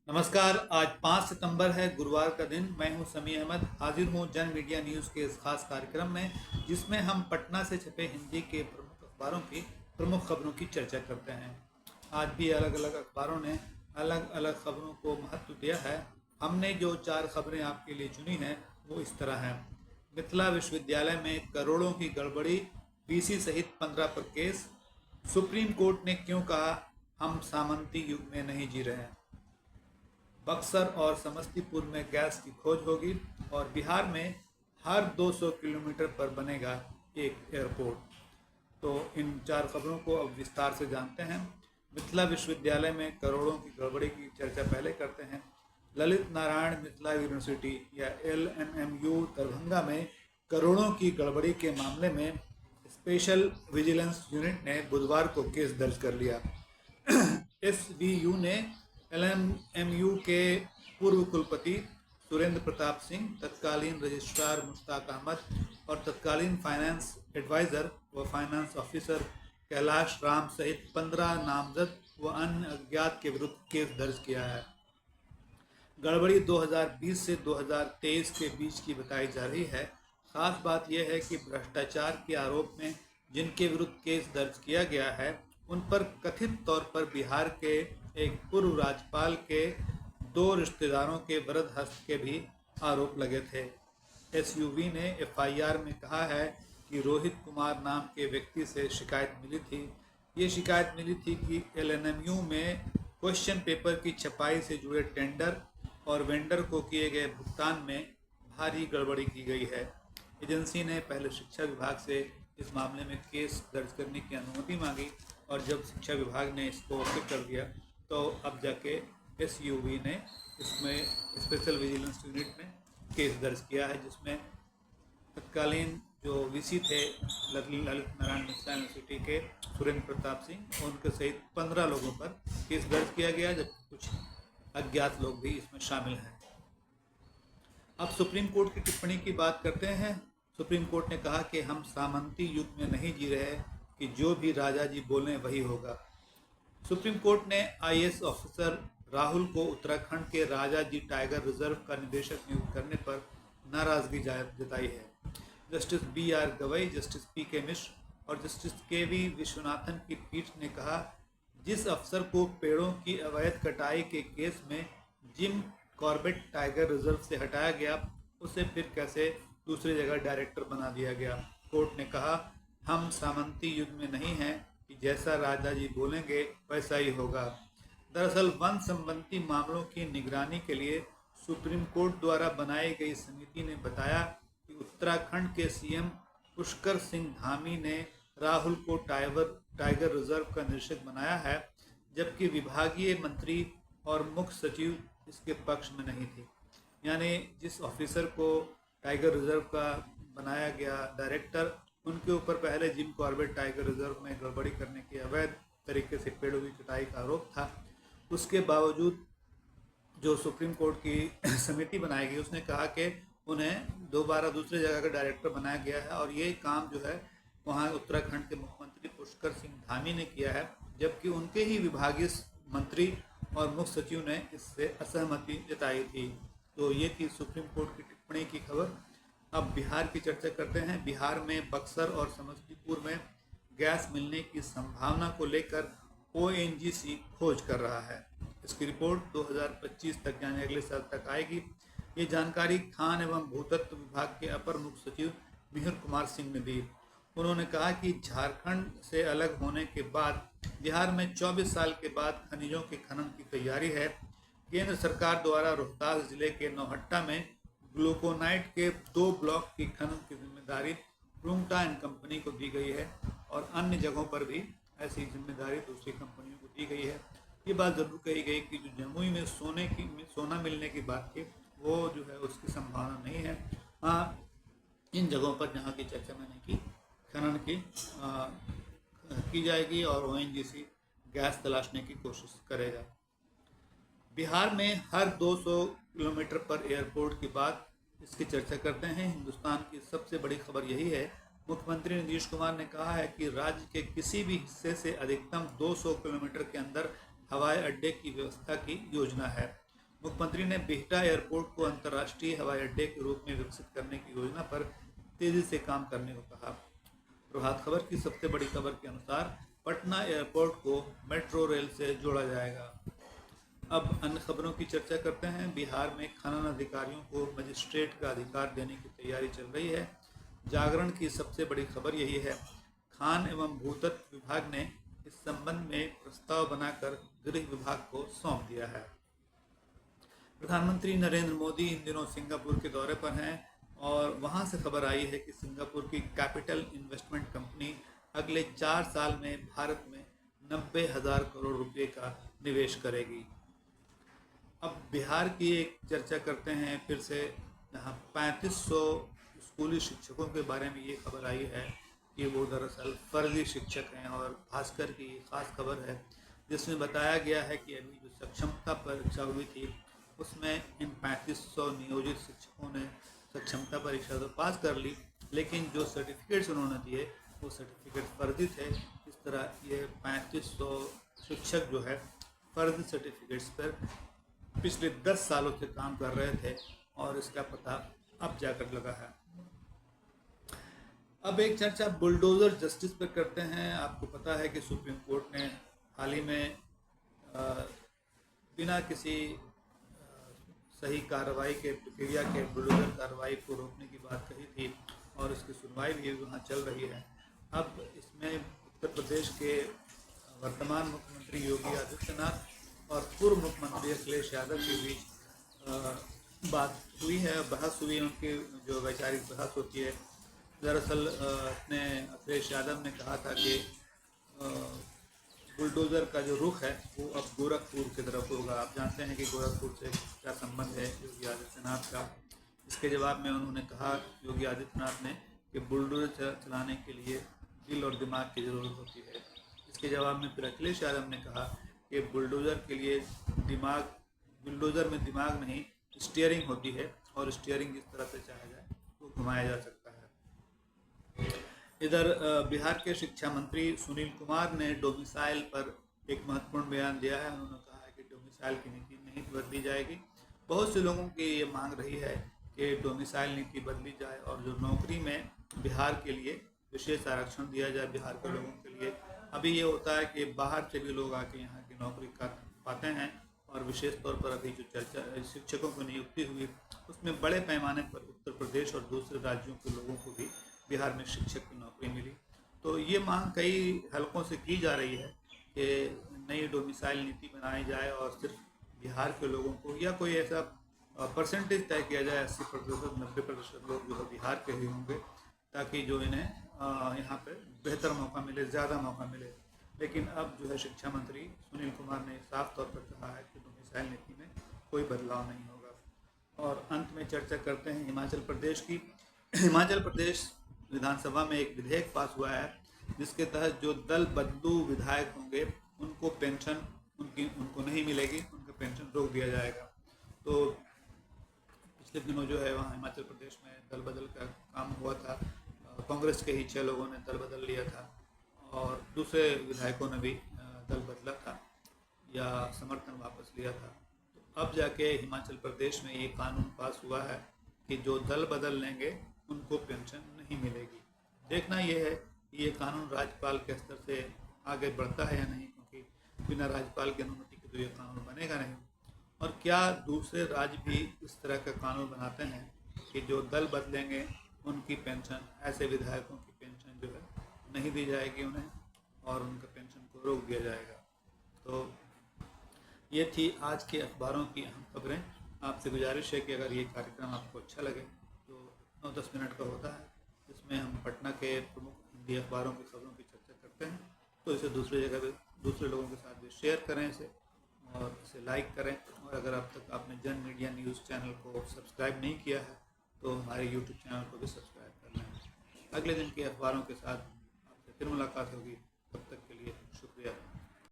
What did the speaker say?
नमस्कार। आज 5 सितंबर है, गुरुवार का दिन। मैं हूं समी अहमद, हाजिर हूं जन मीडिया न्यूज़ के इस खास कार्यक्रम में, जिसमें हम पटना से छपे हिंदी के प्रमुख अखबारों की प्रमुख खबरों की चर्चा करते हैं। आज भी अलग अलग अखबारों ने अलग अलग खबरों को महत्व दिया है। हमने जो 4 खबरें आपके लिए चुनी हैं वो इस तरह हैं। मिथिला विश्वविद्यालय में करोड़ों की गड़बड़ी, वीसी सहित 15 पर केस। सुप्रीम कोर्ट ने क्यों कहा हम सामंती युग में नहीं जी रहे हैं। बक्सर और समस्तीपुर में गैस की खोज होगी और बिहार में हर 200 किलोमीटर पर बनेगा एक एयरपोर्ट। तो इन 4 खबरों को अब विस्तार से जानते हैं। मिथिला विश्वविद्यालय में करोड़ों की गड़बड़ी की चर्चा पहले करते हैं। ललित नारायण मिथिला यूनिवर्सिटी या LNMU दरभंगा में करोड़ों की गड़बड़ी के मामले में स्पेशल विजिलेंस यूनिट ने बुधवार को केस दर्ज कर लिया। SVU ने LMU के पूर्व कुलपति सुरेंद्र प्रताप सिंह, तत्कालीन रजिस्ट्रार मुश्ताक अहमद और तत्कालीन फाइनेंस एडवाइज़र व फाइनेंस ऑफिसर कैलाश राम सहित 15 नामजद व अन्य अज्ञात के विरुद्ध केस दर्ज किया है। गड़बड़ी 2020 से 2023 के बीच की बताई जा रही है। खास बात यह है कि भ्रष्टाचार के आरोप में जिनके विरुद्ध केस दर्ज किया गया है उन पर कथित तौर पर बिहार के एक पूर्व राज्यपाल के 2 रिश्तेदारों के वरद हस्त के भी आरोप लगे थे। SUV ने FIR में कहा है कि रोहित कुमार नाम के व्यक्ति से शिकायत मिली थी। ये शिकायत मिली थी कि LNMU में क्वेश्चन पेपर की छपाई से जुड़े टेंडर और वेंडर को किए गए भुगतान में भारी गड़बड़ी की गई है। एजेंसी ने पहले शिक्षा विभाग से इस मामले में केस दर्ज करने की अनुमति मांगी और जब शिक्षा विभाग ने इसको ओके कर दिया तो अब जाके SUV ने इसमें स्पेशल विजिलेंस यूनिट में केस दर्ज किया है, जिसमें तत्कालीन जो VC थे ललित नारायण मिथिला यूनिवर्सिटी के सुरेंद्र प्रताप सिंह और उनके सहित 15 लोगों पर केस दर्ज किया गया, जबकि कुछ अज्ञात लोग भी इसमें शामिल हैं। अब सुप्रीम कोर्ट की टिप्पणी की बात करते हैं। सुप्रीम कोर्ट ने कहा कि हम सामंती युग में नहीं जी रहे कि जो भी राजा जी बोलें वही होगा। सुप्रीम कोर्ट ने IAS ऑफिसर राहुल को उत्तराखंड के राजा जी टाइगर रिजर्व का निदेशक नियुक्त करने पर नाराजगी जताई है। Justice BR Gavai, justice PK मिश्र और जस्टिस KV विश्वनाथन की पीठ ने कहा, जिस अफसर को पेड़ों की अवैध कटाई के केस में जिम कॉर्बेट टाइगर रिजर्व से हटाया गया, उसे फिर कैसे दूसरी जगह डायरेक्टर बना दिया गया। कोर्ट ने कहा, हम सामंती युग में नहीं हैं कि जैसा राजा जी बोलेंगे वैसा ही होगा। दरअसल वन संबंधी मामलों की निगरानी के लिए सुप्रीम कोर्ट द्वारा बनाई गई समिति ने बताया कि उत्तराखंड के CM पुष्कर सिंह धामी ने राहुल को टाइगर रिजर्व का निदेशक बनाया है, जबकि विभागीय मंत्री और मुख्य सचिव इसके पक्ष में नहीं थे। यानी जिस ऑफिसर को टाइगर रिजर्व का बनाया गया डायरेक्टर, उनके ऊपर पहले जिम कॉर्बेट टाइगर रिजर्व में गड़बड़ी करने के अवैध तरीके से पेड़ों की कटाई का आरोप था। उसके बावजूद जो सुप्रीम कोर्ट की समिति बनाई गई उसने कहा कि उन्हें दोबारा दूसरी जगह का डायरेक्टर बनाया गया है और ये काम जो है वहाँ उत्तराखंड के मुख्यमंत्री पुष्कर सिंह धामी ने किया है, जबकि उनके ही विभागीय मंत्री और मुख्य सचिव ने इससे असहमति जताई थी। तो ये थी सुप्रीम कोर्ट की टिप्पणी की खबर। अब बिहार की चर्चा करते हैं। बिहार में बक्सर और समस्तीपुर में गैस मिलने की संभावना को लेकर ONGC खोज कर रहा है। इसकी रिपोर्ट 2025 तक यानी अगले साल तक आएगी। ये जानकारी खान एवं भूतत्व विभाग के अपर मुख्य सचिव मिहिर कुमार सिंह ने दी। उन्होंने कहा कि झारखंड से अलग होने के बाद बिहार में 24 साल के बाद खनिजों के खनन की तैयारी है। केंद्र सरकार द्वारा रोहतास जिले के नौहट्टा में ग्लूकोनाइट के 2 ब्लॉक की खनन की जिम्मेदारी रुंगटा एंड कंपनी को दी गई है और अन्य जगहों पर भी ऐसी जिम्मेदारी दूसरी कंपनियों को दी गई है। ये बात जरूर कही गई कि जो जमुई में सोना मिलने की बात थी वो जो है उसकी संभावना नहीं है। हाँ, इन जगहों पर जहाँ की चर्चा मैंने की खनन की जाएगी और ONGC गैस तलाशने की कोशिश करेगा। बिहार में हर 200 किलोमीटर पर एयरपोर्ट की बात, इसकी चर्चा करते हैं। हिंदुस्तान की सबसे बड़ी खबर यही है। मुख्यमंत्री नीतीश कुमार ने कहा है कि राज्य के किसी भी हिस्से से अधिकतम 200 किलोमीटर के अंदर हवाई अड्डे की व्यवस्था की योजना है। मुख्यमंत्री ने बिहटा एयरपोर्ट को अंतर्राष्ट्रीय हवाई अड्डे के रूप में विकसित करने की योजना पर तेजी से काम करने को कहा। प्रभात खबर की सबसे बड़ी खबर के अनुसार पटना एयरपोर्ट को मेट्रो रेल से जोड़ा जाएगा। अब अन्य खबरों की चर्चा करते हैं। बिहार में खनन अधिकारियों को मजिस्ट्रेट का अधिकार देने की तैयारी चल रही है। जागरण की सबसे बड़ी खबर यही है। खान एवं भूतत्व विभाग ने इस संबंध में प्रस्ताव बनाकर गृह विभाग को सौंप दिया है। प्रधानमंत्री नरेंद्र मोदी इन दिनों सिंगापुर के दौरे पर हैं और वहां से खबर आई है कि सिंगापुर की कैपिटल इन्वेस्टमेंट कंपनी अगले 4 साल में भारत में 90,000 करोड़ रुपए का निवेश करेगी। अब बिहार की एक चर्चा करते हैं फिर से, जहाँ 3500 स्कूली शिक्षकों के बारे में ये खबर आई है कि वो दरअसल फर्जी शिक्षक हैं। और भास्कर की खास खबर है जिसमें बताया गया है कि अभी जो सक्षमता परीक्षा हुई थी उसमें इन 3500 नियोजित शिक्षकों ने सक्षमता परीक्षा तो पास कर ली, लेकिन जो सर्टिफिकेट्स उन्होंने दिए वो सर्टिफिकेट फर्जी थे। इस तरह ये 3500 शिक्षक जो है फर्जी सर्टिफिकेट्स पर पिछले 10 सालों से काम कर रहे थे और इसका पता अब जाकर लगा है। अब एक चर्चा बुलडोज़र जस्टिस पर करते हैं। आपको पता है कि सुप्रीम कोर्ट ने हाल ही में बिना किसी सही कार्रवाई के प्रक्रिया के बुलडोज़र कार्रवाई को रोकने की बात कही थी और इसकी सुनवाई भी वहाँ चल रही है। अब इसमें उत्तर प्रदेश के वर्तमान मुख्यमंत्री योगी आदित्यनाथ और पूर्व मुख्यमंत्री अखिलेश यादव के बीच बात हुई है, बहस हुई है। उनकी जो वैचारिक बहस होती है, दरअसल अपने अखिलेश यादव ने कहा था कि बुलडोज़र का जो रुख है वो अब गोरखपुर की तरफ होगा। आप जानते हैं कि गोरखपुर से क्या संबंध है योगी आदित्यनाथ का। इसके जवाब में उन्होंने कहा, योगी आदित्यनाथ ने, कि बुलडोज़र चलाने के लिए दिल और दिमाग की ज़रूरत होती है। इसके जवाब में फिर अखिलेश यादव ने कहा कि बुलडोज़र के लिए बुलडोज़र में दिमाग नहीं स्टीयरिंग होती है और स्टीयरिंग जिस तरह से चाहा जाए वो घुमाया जा सकता है। इधर बिहार के शिक्षा मंत्री सुनील कुमार ने डोमिसाइल पर एक महत्वपूर्ण बयान दिया है। उन्होंने कहा है कि डोमिसाइल की नीति नहीं बदली जाएगी। बहुत से लोगों की ये मांग रही है कि डोमिसाइल नीति बदली जाए और जो नौकरी में बिहार के लिए विशेष आरक्षण दिया जाए बिहार के लोगों के लिए। अभी ये होता है कि बाहर से भी लोग आके यहाँ की नौकरी कर पाते हैं और विशेष तौर पर अभी जो चर्चा शिक्षकों की नियुक्ति हुई उसमें बड़े पैमाने पर उत्तर प्रदेश और दूसरे राज्यों के लोगों को भी बिहार में शिक्षक की नौकरी मिली। तो ये मांग कई हलकों से की जा रही है कि नई डोमिसाइल नीति बनाई जाए और सिर्फ बिहार के लोगों को या कोई ऐसा परसेंटेज तय किया जाए, 80%, 90% लोग जो है बिहार के ही होंगे, ताकि जो इन्हें यहाँ पे बेहतर मौका मिले, ज़्यादा मौका मिले। लेकिन अब जो है शिक्षा मंत्री सुनील कुमार ने साफ तौर पर कहा है कि डोमिसाइल नीति में कोई बदलाव नहीं होगा। और अंत में चर्चा करते हैं हिमाचल प्रदेश की। हिमाचल प्रदेश विधानसभा में एक विधेयक पास हुआ है जिसके तहत जो दल बदलू विधायक होंगे उनको पेंशन उनको नहीं मिलेगी, उनका पेंशन रोक दिया जाएगा। तो पिछले दिनों जो है वहाँ हिमाचल प्रदेश में दल बदल का काम हुआ था। कांग्रेस के ही 6 लोगों ने दल बदल लिया था और दूसरे विधायकों ने भी दल बदला था या समर्थन वापस लिया था। तो अब जाके हिमाचल प्रदेश में ये कानून पास हुआ है कि जो दल बदल लेंगे उनको पेंशन नहीं मिलेगी। देखना यह है कि ये कानून राज्यपाल के स्तर से आगे बढ़ता है या नहीं, क्योंकि बिना राज्यपाल की अनुमति के तो ये कानून बनेगा नहीं। और क्या दूसरे राज्य भी इस तरह का कानून बनाते हैं कि जो दल बदलेंगे उनकी पेंशन, ऐसे विधायकों की पेंशन जो है नहीं दी जाएगी उन्हें और उनका पेंशन को रोक दिया जाएगा। तो ये थी आज के अखबारों की अहम खबरें। आपसे गुजारिश है कि अगर ये कार्यक्रम आपको अच्छा लगे तो 9-10 मिनट का होता है, जिसमें हम पटना के प्रमुख हिंदी अखबारों की खबरों की चर्चा करते हैं। तो इसे दूसरी जगह पे दूसरे लोगों के साथ भी शेयर करें इसे और इसे लाइक करें। और अगर अब तक आपने जन मीडिया न्यूज़ चैनल को सब्सक्राइब नहीं किया है तो हमारे यूट्यूब चैनल को भी सब्सक्राइब कर लें। अगले दिन के अखबारों के साथ आपसे फिर मुलाकात होगी। तब तक के लिए शुक्रिया।